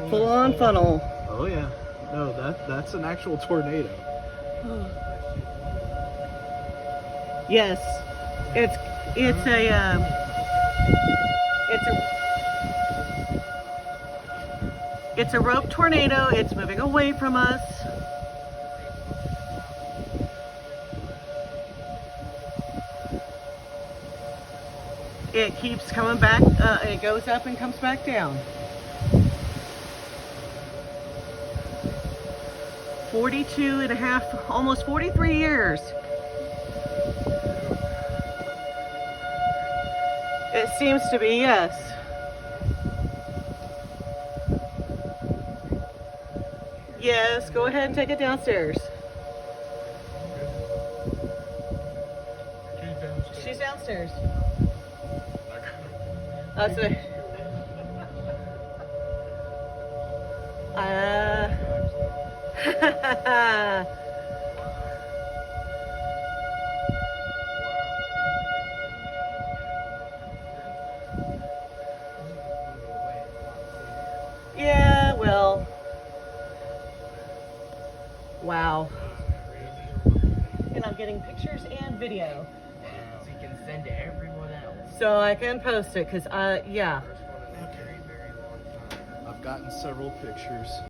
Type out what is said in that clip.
Full on funnel. Oh yeah. No, that's an actual tornado. Yes, it's a rope tornado. It's moving away from us. It keeps coming back. It goes up and comes back down. 42 and a half, almost 43 years. It seems to be, yes. Yes, go ahead and take it downstairs. She's downstairs. That's it. Yeah, well, wow. And I'm getting pictures and video. So you can send to everyone else. So I can post it, because, yeah. I've gotten several pictures.